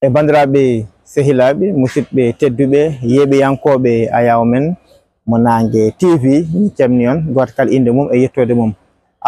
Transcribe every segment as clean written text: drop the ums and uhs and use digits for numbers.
e bandiraɓe sehilaɓe musidɓe tedduɓe yeɓe yankoɓe ayaw men mo Nangue TV mi camni on goto kala inde mum e yettode mum.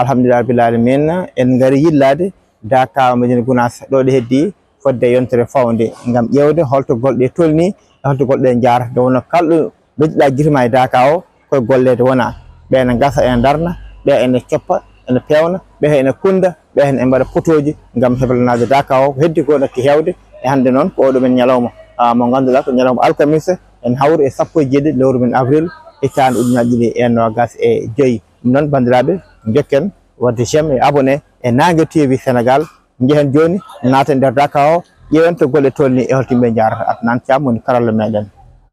Alhamdulillah rabbil alamin en gari yillade Daka Médina Gounass ɗo ɗo heddi fodde yontere fawde gam ƴewde holto golɗe tolni e holto golɗe jaarata nde wonno kalɗo beddiɗa guitema e Daka o koye gollede wona ɓe ene gasa ene darna ɓe ene coppa ene pewna ɓe ene kunda ɓe ene mbaɗa potoji gam heblanade Daka o heddi ko ɗakki hewde e hande noon ko oɗo men ñalawma mo ganduɗa ko ñalawma alkamisa en hawri e 17 lewru men avril hitande ujunnaje ɗiɗi e nogas e joyyi. Ɗum noon bandiraɓe jokken wadde j'aime e abonné e Nangue TV Sénégal jehen joni naten nder Daka o ƴeewen to golle tolni e holto yimɓe jarata Atnan Thiam woni karalla meɗen.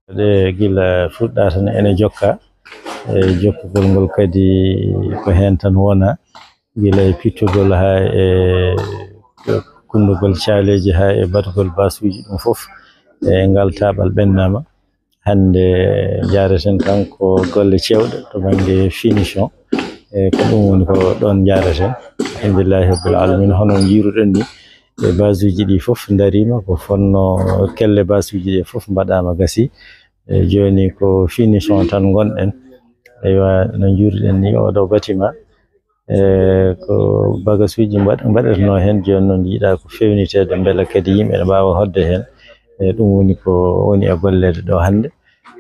De gila fuɗɗa tan ene jokka e jokkugol ngol kadi ko hen tan wona gila e pittugol ha e kundugol caleji ha e batugol basuji ɗum foof e ngal taɓal ɓennama hande jareten tan ko golle cewɗe to banggue finition e ko ɗum woni ko ɗon jareten alhamdulillahi rabbil alamin hono jiruɗen ni e basuji ɗi foof darima ko fonno kelle basuji ɗi foof mbaɗama gasi e joni ko finition tan gonɗen aywa no juriɗen ni oɗo bâtiment ko bagasuji mbaɗeteno hen joni noon yiiɗa ko fewnitede beela kadi yimɓe ne mbawa hodde hen e ɗum woni ko woni e gollede ɗo hande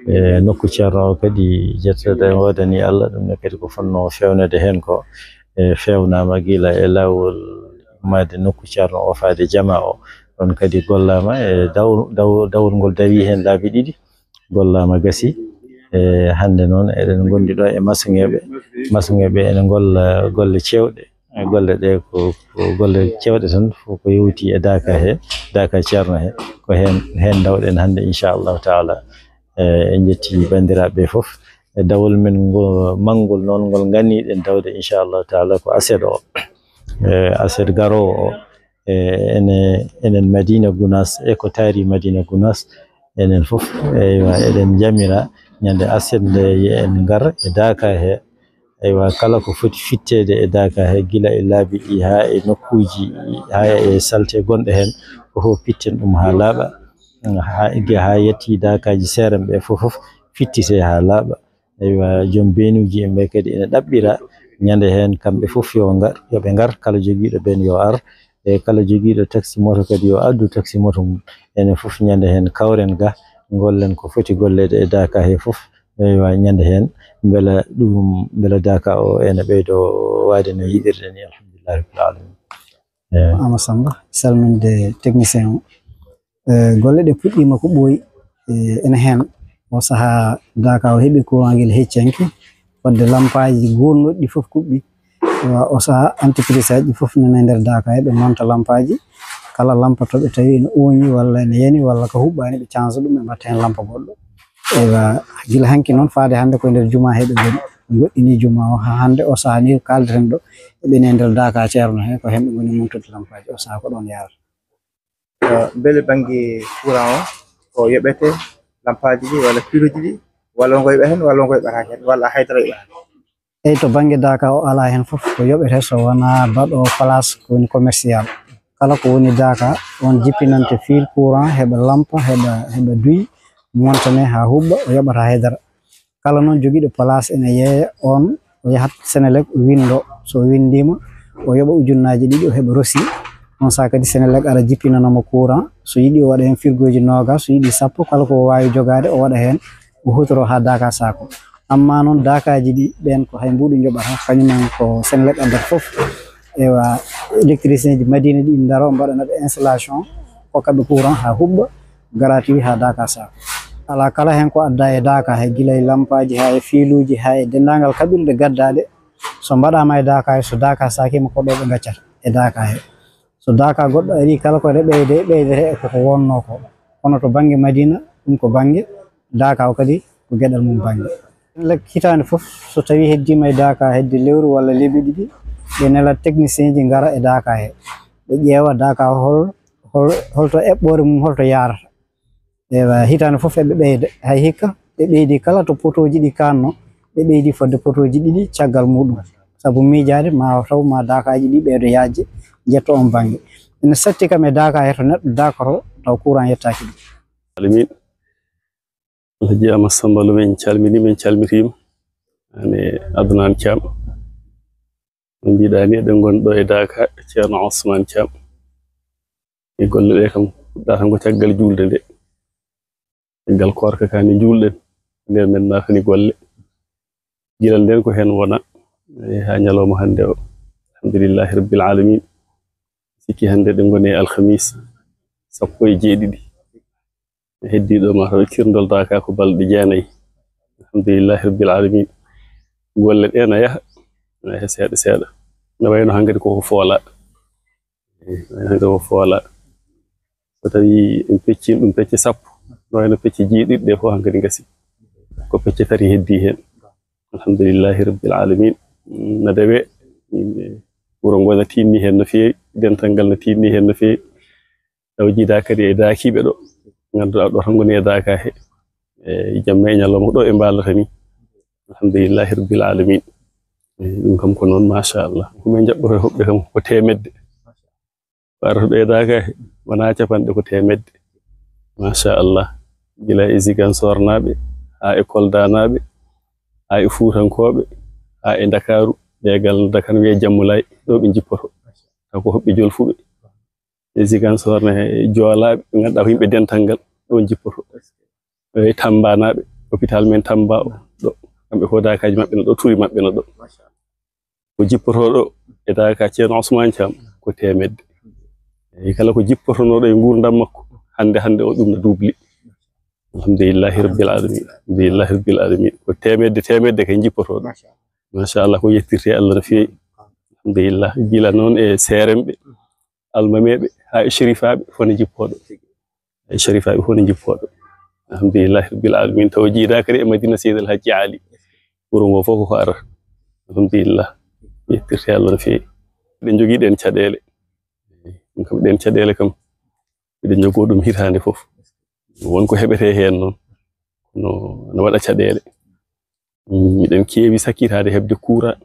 e nokku ceerno o kadi jettode wodani Allah ɗum ne kadi ko fonno fewnede hen ko e fewnama gila e lawol made nokku ceerno o faade jama o ɗon kadi gollama e dawol ngol dawi hen laabi ɗiɗi gollama gasi e hande noon eɗen gondi ɗo e masoŋeɓe ene golla golle cewɗe golle ɗe ko golle cewɗe tan ko yewti e Daka he Daka ceerno he ko hen dawɗen hande inchallahu taala en jetti bandiraɓe foof e dawol men mangol noon ngol ganniɗen dawde inchallahu taala ko aset o aset garowo o enen Médina Gounass e ko taari Médina Gounass enen foof eywa eɗen jamira ñande aset nde en gar e Daka he eywa kala ko foti fittede e Daka he gila e laabi ɗi ha e nokkuji ha e salte gonɗe hen ko fof pitten ɗum ha laaɓa ha yetti Dakaji seeram ɓe foof fittite ha laaɓa eywa joom benuji en ɓe kadi ene ɗaɓɓira ñande hen kamɓe foof yoɓe gar kala joguiɗo ben yo ar e kala joguiɗo taxi moto kadi yo addu taxi moto mum enen foof ñande hen kawren ga gollen ko foti gollede e Daka he foof eywa ñande hen beela Daka o ene ɓeydo wade no yiɗirɗen ni alhamdulillah rabbil alamin. Amasamba salminde technicien o golle ɗe puɗɗima ko ɓooyi ene hen o saaha Daka o heeɓi courant guel heccanki wadde lampaji gonnoɗi foof kuɓɓi o saaha entreprise aji foof nana nder Daka he ɓe monta lampaji kala lampa to ɓe tawi ene oñi walla ene yani walla ko huɓɓani ɓe change ɗum ɓe mbatta hen lampa goɗɗo eywa gila hanki noon faade hande koye nder juma he ɓe goɗɗini juma o ha hande o saaha ni kaldeten ɗo eɓeni e nder Daka ceerno he ko hen ɓe goni montude lampaji o saaha ko ɗon yarata. Beele banggue courant o ko yoɓete lampaji ɗi walla piluji ɗi walla ngo yoɓa hen walla ngo yoɓata hen walla haydara yoɓa eyyi to banggue Daka o ala hen foof ko yoɓete so wona baɗo place ko woni commercial kala ko woni Daka on jippinante fil courant heɓa lampa heɓa duy montane ha huɓɓa o yoɓata haydara kala noon joguiɗo place ene yeeya on o yahat Sénélec o windo so windima o yoɓa ujunnaje ɗiɗi o heɓa rosi on saaha kadi Sénélec ara jippinanamo courant so yiiɗi o waɗa hen frigoji nogas so yiiɗi 10 kala ko wawi jogade o waɗa hen o hutoro ha Daka sako amma noon Dakaji ɗi ɓen ko hay mbuɗu joɓata kañumen ko Sénélec addata foof ewa électricien ji Madina ɗi daro mbaɗanaɓe installation hokkaɓe courant ha huɓɓa gratuit ha Daka sako ala kala hen ko adda e Daka he guila e lampaji ha e filuji ha e dendagal kaɓirɗe gaddaɗe so mbaɗama e Daka he so Daka sakima ko ɗo ɓe gaccata e Daka he so Daka goɗɗo ari kala ko ɓeydete e koko wonno ko kono to banggue Madina ɗum ko banggue Daka o kadi ko gueɗal mum banggue hitande foof so tawi heddima e Daka hedde lewru walla lebbi ɗiɗi ɓe nelat technicien ji gara e Daka he ɓe ƴeewa Daka holto eɓɓore mum holto yarata ewa hitande foof eɓe ɓeyda hay hikka ɓe ɓeydi kala to potoji ɗi kanno ɓe ɓeydi fodde potoji ɗiɗi caggal muɗum saabu miijade ma taw Dakaji ɗi ɓeydo yajje jetto on banggue ene satti kam e Daka he to neɗɗo dakoro taw courant yettaki ɗum. alamin Alhaji Amad Samba Lo min calmitima ane Adnan Thiam no mbiɗa ni eɗen gonɗo e Daka Ceerno Ousmane Thiam e golle ɗe kam fuɗɗa tan ko caggal julde nde caggal korka kani julɗen nder men nafani golle gilal nden ko hen wona ha ñalawma hande o alhamdulillahi rabbil alamin sikki hande ɗen goni alhamis 17 heddiɗo ma taw kirndol Daka ko balɗe 9 alhamdulillahi rabbil alamin golle ɗe na yaha seeɗa seeɗa no wayno hangadi koko foola so tawi en peccin ɗum pecce 10 no wayno pecce jeeɗiɗi ɗe fof hangadi gasi ko pecce 3 heddi hen alhamdulillahi rabbil alamin no dewe wuro ngo no tinni hen no feewi dental ngal no tinni hen no feewi tawji Dakari e dakiɓe ɗo ganduɗa ɗo tan goni e Daka he e jamma e ñalawma ɗo e mballata ni alhamdulillahi rabbil alamin ɗum kam ko noon machallah komin jaɓɓoto hoɓɓe kam ko temedde ko arata ɗo e Daka he wona capanɗe ko temedde machallah gila e Ziguinchor naɓe ha e Kolda naɓe ha e Fuutankoɓe ha e Dakaru ɓegal Dakar wiye Jammulay ɗo ɓe jippoto taw ko hoɓɓe Jolfuɓe e Ziguinchor ne Joolaɓe ɓe ganduɗa ko yimɓe dental ngal ɗo jippoto e Tamba naɓe hôpital men Tamba o ɗo kamɓe ko Dakaji maɓɓe no ɗo turi maɓɓe no ɗo ko jippoto ɗo e Daka Ceerno Ousmane Thiam ko temedde e kala ko jippotonoɗo e gurdam makko hande o ɗum no dubli alhamdulillahi rabbil alamin ko temedde kay jippotoɗo machallah ko yettirte Allah no feewi alhamdulillah gila noon e seremɓe almameɓe ha e shérifaɓe fone jippoɗo alhamdulillahi rabbil alamin taw jiida kadi e Madina Seydi El Hadji Ali wuro ngo fof ko arata alhamdulillah yettirte Allah no feewi eɗen jogui ɗen caɗele ɗum kam ɗen caɗele kam eɗen jogo ɗum hitande fof wonko heɓete hen noon no waɗa caɗele miɗen keewi sakkitade hebde courant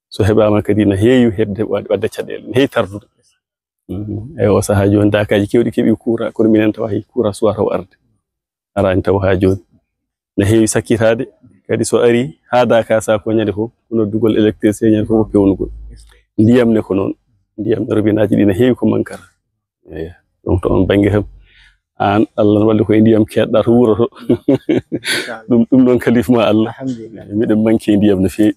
so heɓama kadi no heewi hebde wadde caɗele no heewi tardude e o saaha joni Dakaji kewɗi keeɓi courant kono minen taw hay courant suwa taw arde arani taw ha joni no heewi sakkitade kadi so ari ha Daka sa ko ñande fof ko noddugol électricité ñande fof ko pewnugol ndiyam ne ko noon ndiyam robinaji ɗi no heewi ko mankata eyi donc to on banggue kam an Allah no walli koye ndiyam keɗɗa to wuro to ɗum ɗon kalifma Allah miɗen manque ndiyam no feewi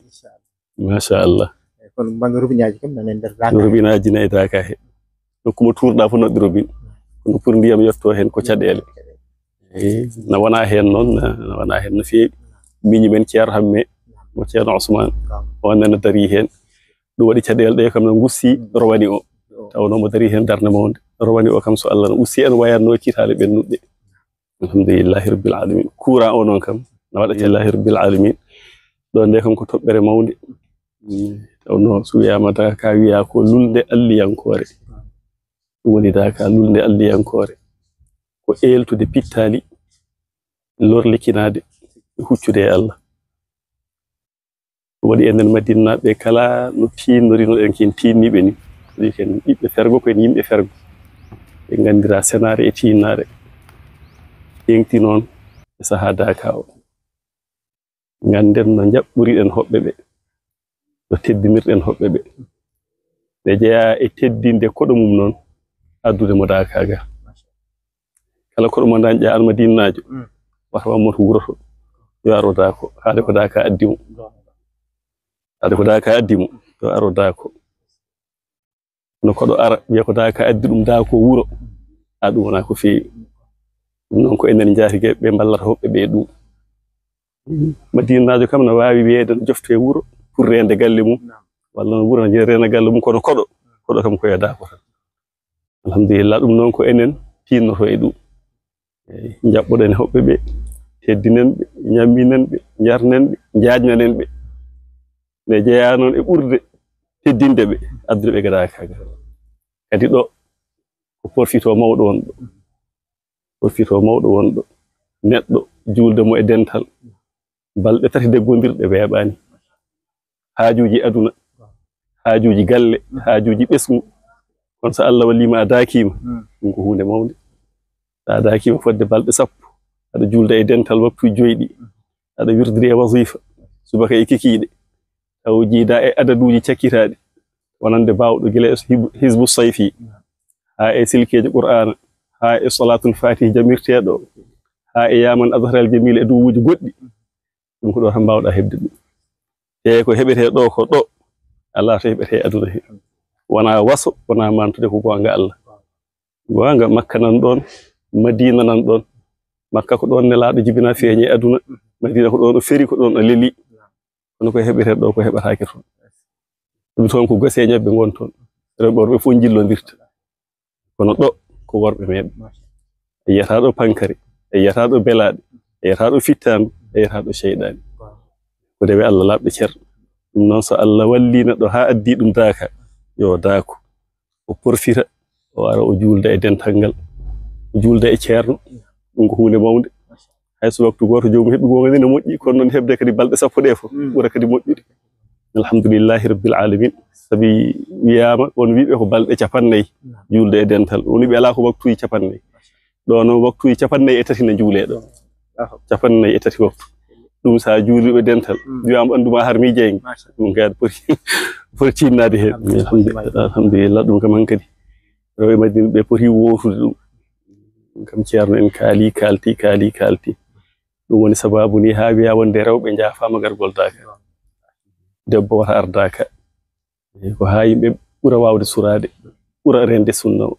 machallah kono banggue robinaji kam nane nder Daka robinaji ne e Daka he nokkuma turɗa fof noddi robine kono pour ndiyam yetto hen ko caɗele eyi no wona hen noon no wona hen no feewi miñi men Ceerno Hamme mo Ceerno Ousmane on nana dari hen ɗum waɗi caɗele ɗe kam no gussi rowani o tawno mo dari hen darde mawde rowani o kam so Allah no ussi en wayatno kitale ɓennuɗe alhamdulillahi rabbil alamin courant o noon kam no waɗa lillahi rabbil alamin ɗo nde kam ko toɓɓere mawde tawno so wiyama Daka wiya ko lulde alliyankore ɗum woni Daka lulde alliyankore ko eltude pittali lorlikinade huccude e Allah ɗum waɗi enen Madinaɓe kala no tinnorino ɗen ken tinniɓe ni ken ɓiɓɓe fergo koyen yimɓe fergo ɓe gandira senare e tinnare ƴeŋti noon e saaha Daka o ganden no jaɓɓuriɗen hoɓɓe ɓe no teddinirɗen hoɓɓe ɓe ɓe jeeya e teddinde koɗo mum noon addude mo Daka ga kala koɗo mo dañƴa almadinajo wata wammoto wuro to yo aro Dako haade ko Daka addi mo yo aro Dako no koɗo ara wiya ko Daka addi ɗum Dako wuro ha ɗum wona ko feewi ɗum noon ko enen jaatigueɓe ɓe ballata hoɓɓe ɓe ɗum madinajo kam no wawi wiyede no jofto e wuro pour rende galle mum walla no wuro no rena galle mum kono koɗo kam koye Dako tan alhamdulillah ɗum noon ko enen tinnoto e ɗum jaɓɓoɗen hoɓɓe ɓe teddinen ɓe ñamminen ɓe jarnen ɓe jaajnanen ɓe ɓe jeeya noon e ɓurde teddinde ɓe addude ɓe ga Daka ga kadi ɗo ko porfito mawɗo wonɗo neɗɗo julde mo e dental balɗe 3 deggodirɗe weeɓani haajuji aduna haajuji galle haajuji ɓesgu kono so Allah wallima a daakima ɗum ko hunde mawde daakima fodde balɗe sappo aɗa julda e dental waktuji joyɗi aɗa wirdiri e wasifa subaka e kikiiɗe taw jiida e adaduji cakkitaɗi wonande bawɗo gila e hisbu sayfi ha e silkeje qur'ana ha e salatul fatih jamirteɗo ha e yaman azharal jamil e duwuji goɗɗi ɗum ko ɗo tan mbawɗa hebde ɗum te ko heɓete ɗo ko ɗo ala to heɓete aduna he wona waso wona mantude ko gonga Allah gonga makka nan ɗon madina nan ɗon makka ko ɗon nelaɗo jibina feeñi aduna madina ko ɗon o feri ko ɗon o leli kono ko heɓete ɗo ko heɓatake toon ɗum toon ko gose ñebbe gon toon rewɓe worɓe fof jillondirta kono ɗo ko worɓe meɓe e yiyata ɗo pankari e yiyata ɗo belaɗe e yiyata ɗo fittandu e yiyata ɗo cheyɗani ko dewe Allah labɗe cer ɗum noon so Allah walli neɗɗo ha addi ɗum daaka yo daako o porfita o ara o julda e dental ngal o julda e ceerno ɗum ko hunde mawde hayso waktu goto jomum heɓi gonga ni no moƴƴi kono noon hebde kadi balɗe sappo ɗe fof ɓura kadi moƴƴude alhamdulillahi rabbil alamin sabi wiyama on wiɓe ko balɗe 40 julde e dental woni ɓe ala ko waktuji 40 ɗo noon waktuji 43 ne juule ɗo 43 waktu ɗum sa juuliɓe dental wiyama ɓanduma har mi jeygi ɗum gadi poti tinnade hen alhamdulillah ɗum kam hankadi rewɓe madina ɓe poti wotude ɗum kam ceerno en kalti ɗum woni sababu ni ha wiya wonde rewɓe jaafama gargol daaka debbo wata ardaka ko ha yimɓe ɓura wawde surade ɓura rende sunna o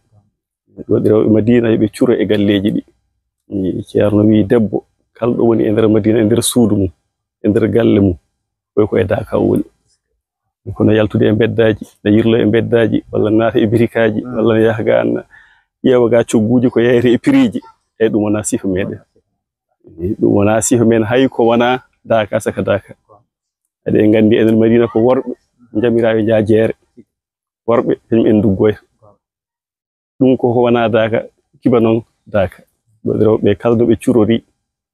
waɗi rewɓe madina yoɓe curo e galleji ɗi ceerno wi debbo kalɗo woni e nder madina e nder suudu mum e nder galle mum ko e daaka o woni kono yaltude e beddaji na yirlo e beddaji walla naata e birikaji walla yaha ga anna ƴeewa ga cogguji ko yeyete e piriji e ɗum wona sifa meɗen ɗum wona sifa men hay ko wona daaka saka daaka eɗen gandi enen madina ko worɓe jamiraɓe jajeere worɓe kañum en duggoyta ɗum ko wona daaka kiba noon daaka waɗi rewɓe kala no ɓe curori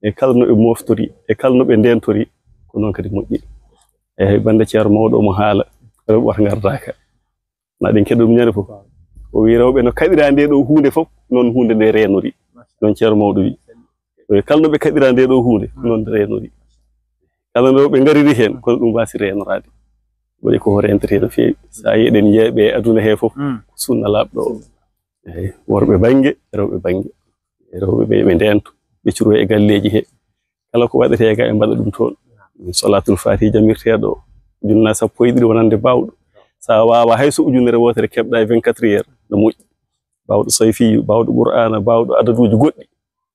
e kala no ɓe moftori e kala no ɓe ndentori ko noon kadi moƴƴi e bande ceerno mawɗo omo haala rewɓe wata ngar daaka naɗen keɗo ɗum ñande fof o wi rewɓe no kaɗira nde ɗo hunde fof noon hunde nde renori noon ceerno mawɗo wi kala no ɓe kaɗira nde ɗo hunde noon nde renori kala no ɓe gariri hen kono ɗum wasi renorade waɗi ko rentete no feewi sa yiɗen jeeɓe aduna he fof sunna labɗo o eyi worɓe bange rewɓe bange rewɓe ɓe ndento ɓe curo e galleji he kala ko waɗete ga e mbaɗa ɗum toon salatul fatih jamirteɗo junna 12 wonande bawɗo sa wawa hayso ujunere wotere keɓɗa e 24 heures no moƴƴi bawɗo sayfiyu bawɗo qur'ana bawɗo adaduji goɗɗi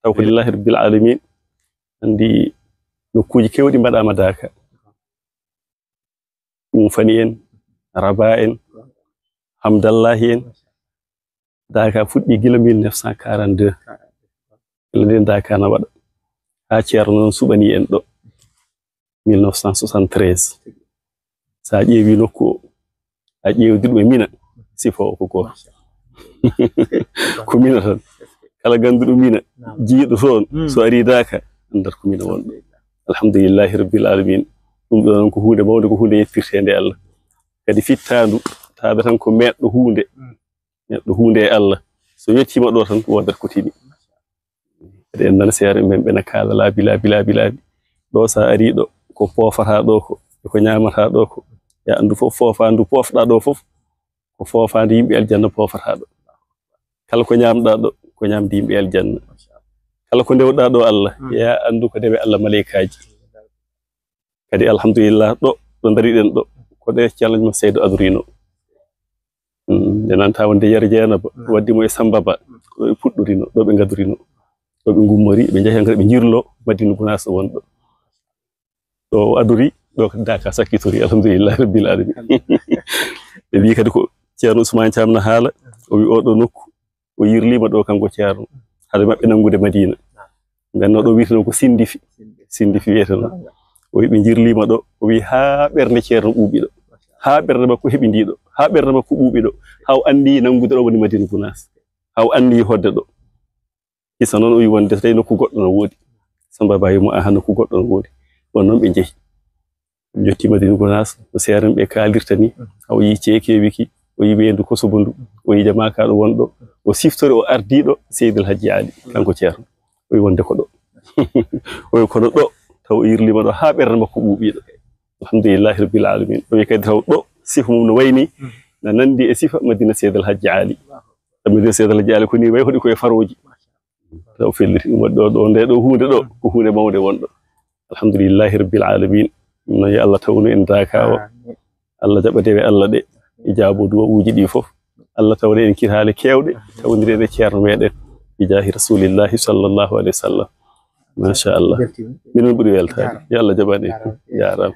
taw ko lillahi rabbil alamin andi nokkuji kewɗi mbaɗama daaka ɗum fani en raba en hamdallahi en daaka fuɗɗi gila 1942 gila nden daaka na waɗa ha ceerno noon suɓani en ɗo 1973 sa ƴeewi nokku o a ƴeewdi ɗum e mina sifa o ko goto ko mina tan kala ganduɗo mina jiiɗo toon so ari daaka andat ko mina wonɗo alhamdulillahi rabbil alamin ɗum ɗo noon ko hunde mawde ko hunde yettirtede Allah kadi fittandu taada tan ko meɗɗo hunde e Allah so yettima ɗo tan wodat ko tini kadi en nan seere men ɓena kaala laabi ɗo sa ari ɗo ko pofata ɗo ko ko ñamata ɗo ko ya andu fof fofandu pofɗa ɗo fof ko fofande yimɓe aljanna pofata ɗo kala ko ñamɗa ɗo ko ñamde yimɓe aljanna kala ko ndewɗa ɗo Allah ya andu ko dewe Allah malaikaji kadi alhamdulillah ɗo dariɗen ɗo ko ɗe challenge mo Seydou Adrino nde nanta wonde yare jeenaba waddimo e Sambaba ɗo ɓe puɗɗorino ɗo ɓe gadorino ɗo ɓe gummori ɓe jeehi hankadi ɓe jirlo Madina Gounass wonɗo ɗo adori ɗo daaka sakkitori alhamdulillahi rabbil alamin ɓe wi kadi ko ceerno Ousmane Thiam na haala o wi oɗo nokku o yirlima ɗo kanko ceerno hade maɓɓe nangude Madina ganno ɗo wiyeteno ko sindifi wiyeteno o wi ɓe jirlima ɗo o wi ha ɓernde ceerno ɓuuɓi ɗo ha ɓernde makko heɓi ndiɗo ha ɓernde makko ɓuuɓi ɗo haw andi nangude ɗo woni Madina Gounass haw andi hodde ɗo hisa noon o wi wonde so tawi nokku goɗɗo no woodi Sambaba yimo aha nokku goɗɗo no woodi on noon ɓe jeehi jotti Madina Gounass no seeran ɓe kalirta ni haw yi ceeke wiki o yi weedu kosobo ndu o yi jamaka ɗo wonɗo o siftore o ardiɗo Seydil Hadji Ali kanko ceerno o wi wonde ko ɗo o wi kono ɗo taw o yirlima ɗo ha ɓernde makko ɓuuɓiɗo alhamdulillahi rabbil alamin o wi kadi taw ɗo sifa mum no wayni na nandi e sifa Madina Seydil Hadji Ali Madina Seydil Hadji Ali ko ni way hoɗi koye faroji taw felliti ɗum waɗi ɗo nde ɗo hunde ɗo ko hunde mawde wonɗo alhamdulillahi rabbil alamin no yo Allah tawnu en daka o Allah jaɓa dewe Allah ɗe ijaabu du'a'uji ɗi fof Allah tawde en kirhaale kewɗe tawndire e ceerno meɗen bijahi rasulillahi sallallahu alaihi wasallam masha Allah min ɓuri weltade yo Allah jaɓane yaram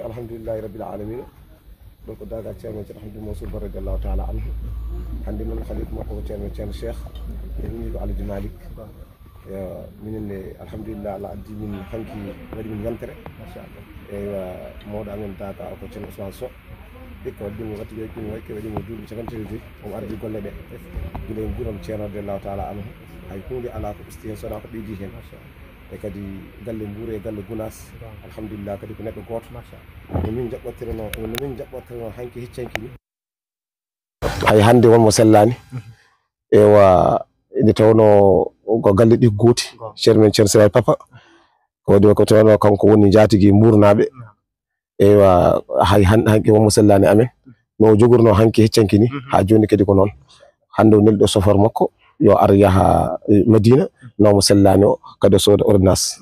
alhamdulillahi rabbil alamin donc daga ceerno Cheikh Ahmadou Mansour Ba radiyallahu ta'ala anhu hande noon khalifa makko ko ceerno Cheikh ni ko Alhaji Malick minenne alhamdulillah Allah addi min hanki waɗi min yantere machallah eywa mawɗo amen daka ko ceerno Ousmane Sow dikka waddi mo watti ɗum wakke waɗi mo duuɓi 52 omo ardi golle ɗe guila en guuram ceerno radiyallahu ta'ala anhu hay hunde ala ko usti hen sona ko ɓeydi hen e kadi galle Mbour e galle Gounass alhamdulillah kadi ko neɗɗo goto no min jaɓɓortirno hanki hiccanki ni hay hande wonmo sellani ewa nde tawno ko galle ɗi gooti ceerno men ceerno Siraji Papa ko waɗi ko tawno kanko woni jatigi Mbournaɓe ewa hay hanki wonmo sellani amen no jogorno hanki heccanki ni ha joni kadi ko noon hande o nelɗo sofar makko yo ar yaha Madina nawmo sellani o kadi sooda ordonnance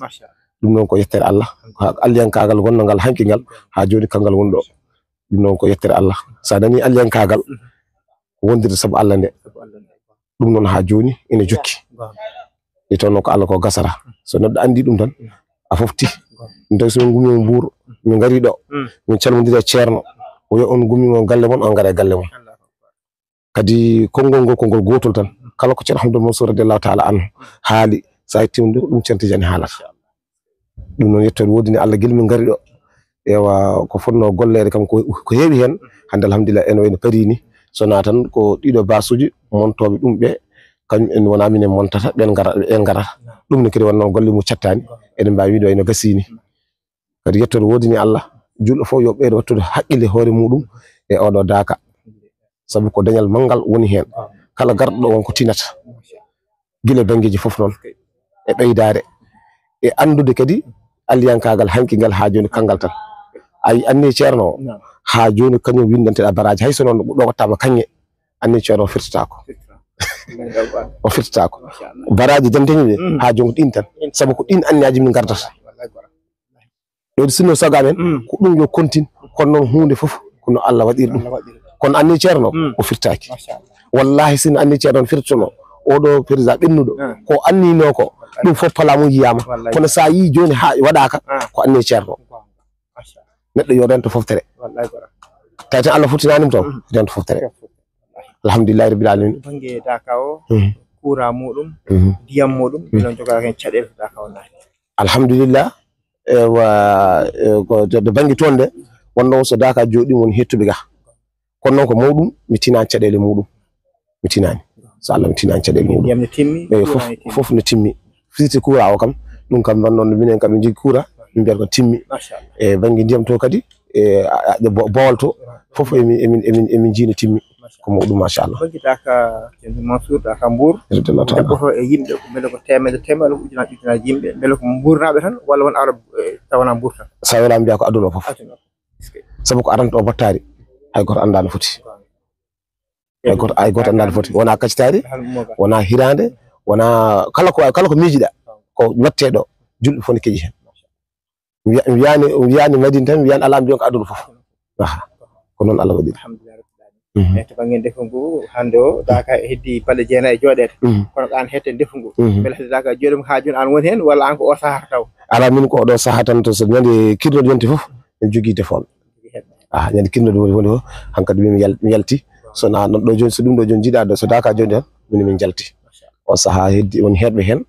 ɗum noon ko yettere Allah alliyankagal gonnogal hanki ngal ha joni kangal woni ɗo ɗum noon ko yettere Allah sa nani alliyankagal wondirde saabu Allah nde ɗum noon ha joni ene jokki ɗi tawno ko Allah ko gasara so neɗɗo andi ɗum tan a fofti ɗum tawi somin gummi Mbour min gari ɗo min calmodiri e ceerno o wi on gummimo galle mon on gara e galle mon kadi konngol ngol kongol gotol tan kala ko ceerno Ahmadou Mansour radiyallahu ta'ala anhu haali sa timdu ɗum ceerno Tidiane haalata ɗum noon yettode wodini Allah guila min gari ɗo ewa ko fonno gollede kam ko heewi hen hande alhamdulillah eno ene parini sona tan ko ɗiɗo basuji montoɓe ɗum ɓe kañum en wona minen montata ɓen garata ɗum ne kadi wonno golle mum cettani eɗen mbawi wiide wayno gasini kadi yettode wodini Allah julɗo fof yo ɓeydo wattude haqqille hoore muɗum e oɗo daaka sabu ko dañal mangal woni hen kala garɗo ɗo wonko tinata guila banggueji fof noon e ɓeydare e andude kadi alliyankagal hanki ngal ha joni kangal tan ay anni ceerno ha joni kañum windanteɗa baraji hay so noon ɗo wattama kanŋe anni ceerno o firtatako baraji danteñi ɗe ha joni ko ɗin tan sabu ko ɗin anniyaji min gardata ɗo sinno sago amen ko ɗum yo continue kono noon hunde fof kono Allah waɗiri ɗum kono anni ceerno o firtaki wallahi sinno anni ceerno firtono oɗo président ɓennuɗo ko annino ko ɗum fof palamu yiyama kono sa yi joni ha waɗaka ko anni ceerno neɗɗo yo rento foftere tawi tan Allah fottinanimo taw rento foftere alhamdulillahi rabbil alamin bange daka o kura muɗum diyam muɗum non joga hen caɗele daka o naati alhamdulillah ewa ko de bangi tonde wonno so daka jodi won hettuɓe ga kono noon ko mawɗum mi tinani caɗele muɗum mi tinani so Allah mi tinani caɗele muɗum diyam ne timmi fof ne timmi fiti kura o kam ɗum kam non minen kam min jogui kura min mbiyata ko timmi e bangi ndiyam to kadi e bowal to fof emin jiino timmi ko mawɗum machallah bangi daka Mansour daka Mbour debboto e yimɓe beele ko temedde ujunaji yimɓe beele ko Mbournaɓe tan walla won arab tawana Mbour tan sa wala mbiya ko aduna fof sabu ko aranta o battari hay goto anda no foti hay goto anda no foti wona kaccitari wona hirande wona kala ko miijiɗa ko watteɗo julɓe fof ne keeƴi hen wiyani Madina tan wiyani ala mbiyon ko aduna fof ko noon Allah waɗiri e to bangen defu ngu hande o daka heddi balɗe jeenayi e jooɗede kono ko an hette defu ngu beele hedde daka jooɗima ha joni an woni hen walla an ko o saaha taw ala min ko oɗo saaha tan to so ñande kirnoɗo yonti fof en jogui defol ñande kirnoɗo woni fof hankkadi min mi yalti sona non ɗo joni so ɗum ɗo joni jiiɗa ɗo so daka joni tan min jalti o saaha heddi woni heɗɓe hen